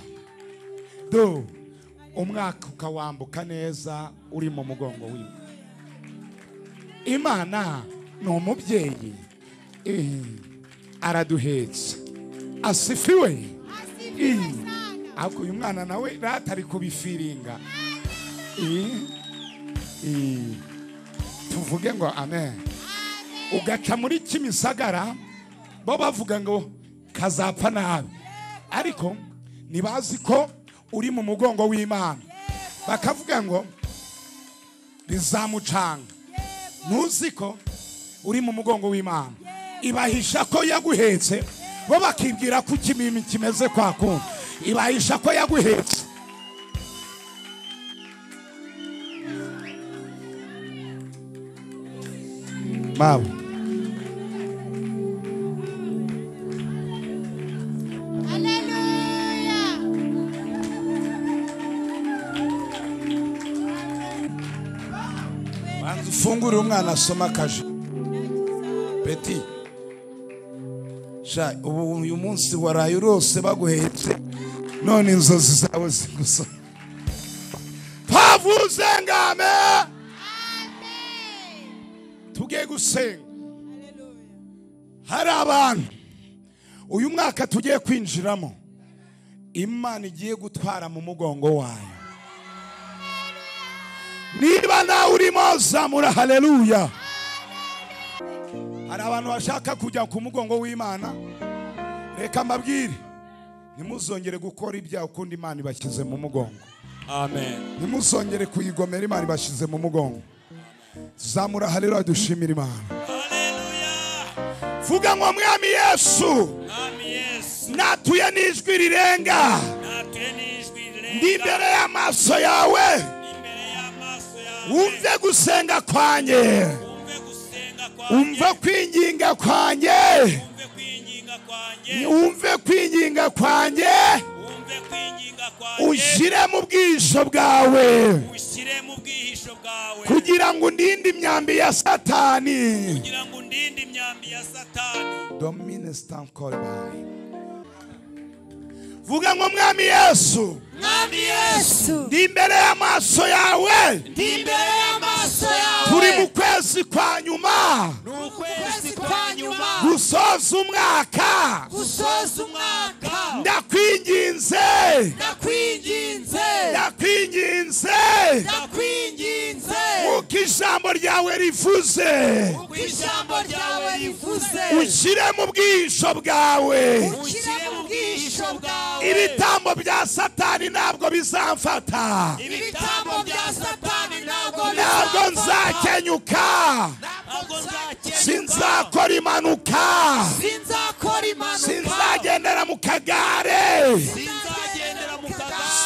Speaker 3: do umwaka ukawambuka neza uri mu mugongo w'Imana. Imana ni umubyeyi araduhetse asifiwe. Ako uyu mwana nawe ratari kubifiringa. Tuvuge ngo amen. Ugaca muri Kimisagara bo bavuga ngo kazapfa nabi, ariko nibazi ko uri mu mugongo w'Imana. Bakavuga ngo bizamucanga. Nuzi ko uri mu mugongo w'Imana. Ibahisha ko yaguhetse, bo bakibwira ko kimimi kimeze kwa kundi. Ibahisha ko yaguhetse. Mama
Speaker 6: Hallelujah.
Speaker 3: Banza ufungure umwana asoma kaje. Beti sha uyu munsi waraye urose baguhetse none inzozi zawe zigusa. Pavuze ngame. Tugiye gusenga. Hari abantu uyu mwaka tugiye kwinjiramo Imana igiye gutwara mu mugongo wayo. Niba nawe urimo zamura haleluya. Hari abantu bashaka kujya ku mugongo w'Imana. Reka mbabwire ntimuzongere gukora ibyaha ukundi Imana ibashyize mu mugongo.
Speaker 4: Amen.
Speaker 3: Ntimuzongere kuyigomera Imana ibashyize mu mugongo. Zamura haleluya dushimira Imana.
Speaker 4: Haleluya.
Speaker 3: Vuga ngo mwami Yesu.
Speaker 4: Mwami Yesu.
Speaker 3: Natuye n'ijwi rirenga.
Speaker 4: Natuye n'ijwi rirenga.
Speaker 3: Ndi imbere y'amaso yawe.
Speaker 4: Imbere y'amaso yawe.
Speaker 3: Wumve gusenga kwanjye.
Speaker 4: Wumve gusenga kwanjye.
Speaker 3: Umva kwinginga kwanjye.
Speaker 4: Wumve kwinginga kwanjye.
Speaker 3: Wumve kwinginga kwanjye.
Speaker 4: Wumve kwinginga kwanjye.
Speaker 3: Ushire mu bwisho bwawe.
Speaker 4: Ushire mu bwihisho bwawe.
Speaker 3: Kugira ngo ndinde imyambi ya Satani.
Speaker 4: Kugira ngo ndinde imyambi ya Satani.
Speaker 3: Domine stand call by. Vuga ngo mwami Yesu.
Speaker 4: Mwami Yesu.
Speaker 3: Ndi imbere y'amaso yawe.
Speaker 4: Ndi imbere y'amaso yawe.
Speaker 3: Turi mu kwezi kwa nyuma.
Speaker 4: N'ukwezi kwa nyuma.
Speaker 3: Gusoza umwaka.
Speaker 4: Gusoza umwaka.
Speaker 3: Ndakwinginze.
Speaker 4: Ndakwinginze.
Speaker 3: Ndakwinginze.
Speaker 4: Ndakwinginze.
Speaker 3: Uko ijambo ryawe rivuze.
Speaker 4: Uko ijambo ryawe rivuze.
Speaker 3: Ushyire mu bwisho bwawe.
Speaker 4: Ushyire mu bwihisho bwawe.
Speaker 3: Ibitambo bya Satani ntabwo bizamfata.
Speaker 4: Ibitambo bya Satani ntabwo
Speaker 3: nzakenyuka. Sinzakora impanuka. Sinzagendera mu kagare.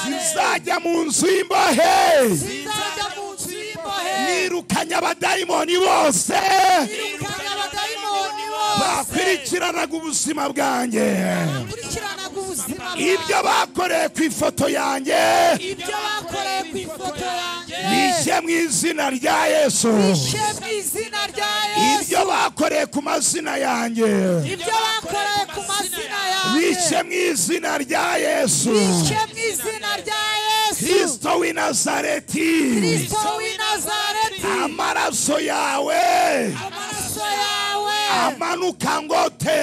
Speaker 3: Sinzajya mu nzu y'imbohe. Nirukanye abadayimoni bose bakurikiranaga ubuzima bwanjye. Ibyo bakoreye ku ifoto yanjye bije mu izina rya Yesu. ibyo bakoreye ku mazina yanjye
Speaker 1: ibyo bakoreye ku mazina yanjye
Speaker 3: bice mu izina rya Yesu
Speaker 1: bice mu izina rya Yesu
Speaker 3: Kristo w'i Nazareti
Speaker 1: Kristo w'i Nazareti
Speaker 3: amaraso yawe amanuka ngote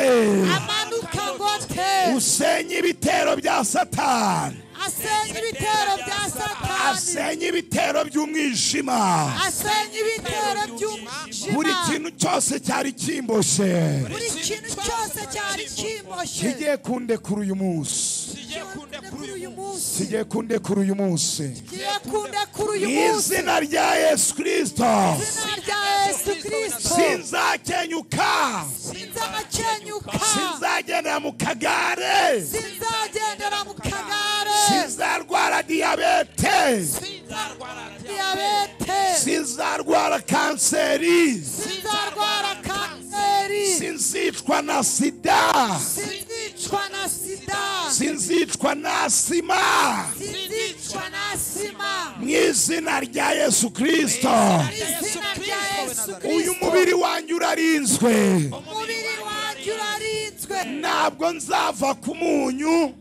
Speaker 3: usenya ibitero bya Satani
Speaker 1: asenya ibitero bya Satani
Speaker 3: asenya ibitero by'umwijima
Speaker 1: asenya ibitero by'umwijima
Speaker 3: buri kintu cyose cyari kimboshe
Speaker 1: buri kintu cyose cyari kimboshe
Speaker 3: kigiye kundekura uyu munsi kigiye kundekura uyu munsi izina rya Yesu Kristo sinzakenyuka sinzagendera mu kagare sinzarwara diyabete sinzarwara kanseri sinzicwa na sida sinzicwa na sima mu izina rya Yesu Kristo uyu mubiri wanjye urarinzwe ntabwo nzava ku munyu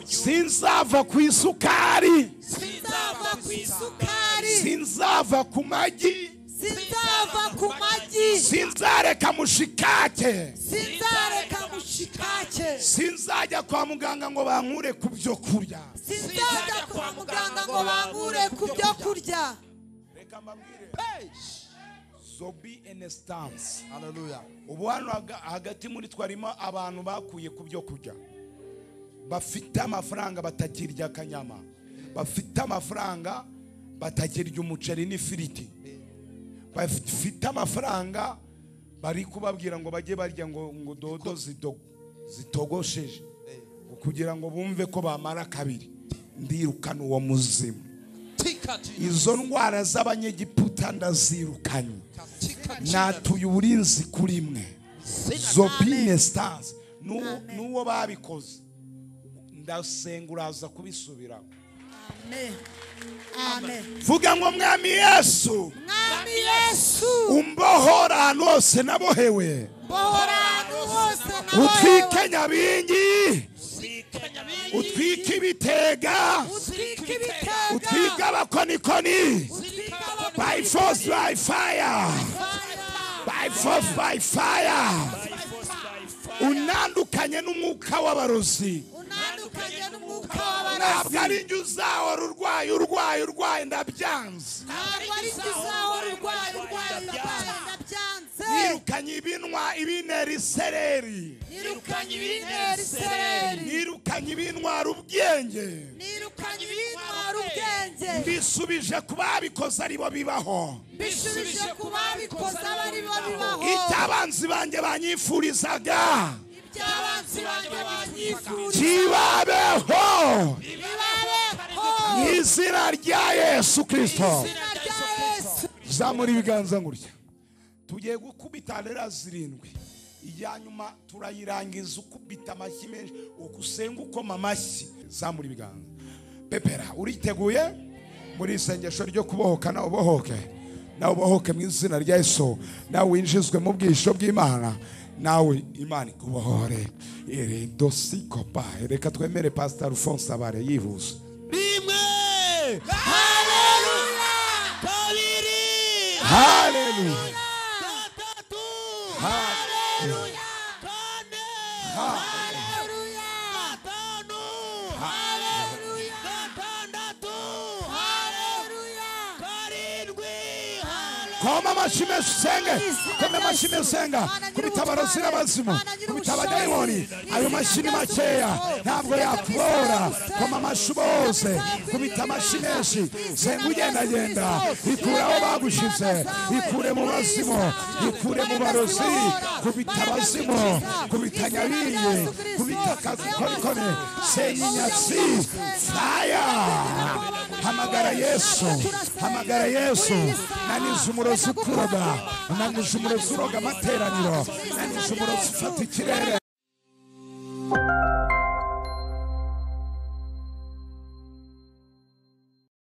Speaker 3: sinzava ku isukari sinzava ku magi sinzareka mushikake sinzajya kwa muganga ngo bankure ku byo kurya reka mbabwire zobi enestance haleluya ubu hano hagati muri twarimo abantu bakuye ku byo kurya bafite amafaranga batakirya akanyama bafite amafaranga batakirya umuceri n'ifiriti bafite amafaranga bari kubabwira ngo bajye barya ngo dodo zitogosheje kugira ngo bumve ko bamara kabiri ndirukana uwo muzimu izo ndwara z'abanyegiputa ndazirukanye natuye uburinzi kuri mwe zopine stars nuwo babikoze ndasenga uraza kubisubiraho
Speaker 1: amen
Speaker 3: vuga ngo mwami Yesu umbohora ahantu hose nabohewe utwike nyabingi utwike ibitega utwike abakonikoni by force by fire by force by fire unandukanye n'umwuka w'abarozi ntabwo ari njye uzahora urwaye ndabyanze nirukanye ibinwa ibintera isereri nirukanye ibintwara ubwenge mbisubije ku babikoze aribo bibaho icyo abanzi banjye banyifurizaga kibabeho mu izina rya Yesu Kristo zamura ibiganza ngurya tugiye gukubita rera 7 iya nyuma turayirangiza ukubita amashyi menshi ukusenga ukoma amashyi zamura ibiganza pepera uriteguye muri isengesho ryo kubohoka na ubohoke mu izina rya Yesu nawe winjizwe mu bwisho bw'Imana nawe Imana ikubohore ere dosikopa reka twemere Pastor Alphonse abare yivuze
Speaker 7: rimwe
Speaker 3: haleluya
Speaker 7: gatatu
Speaker 3: haleluya
Speaker 7: kane
Speaker 3: haleluya
Speaker 7: gatanu
Speaker 1: Haleluya.
Speaker 7: gatandatu karindwi
Speaker 3: koma amashyi menshi usenge koma amashyi menshi usenga kubita abarozi n'abazimu kubita abadayimoni ayo mashyi ni makeya ntabwo yakubora koma amashyi bose kubita amashyi menshi senga ugendagenda ikure aho bagushize ikure mu bazimu ikure mu barozi kubita abazimu kubita nyabingi kubita akazikorikone senya inyatsi faya hamagara Yesu nanize umurozi ukuroga nanize umurozi uroga amateraniro nanize umurozi ufata ikirere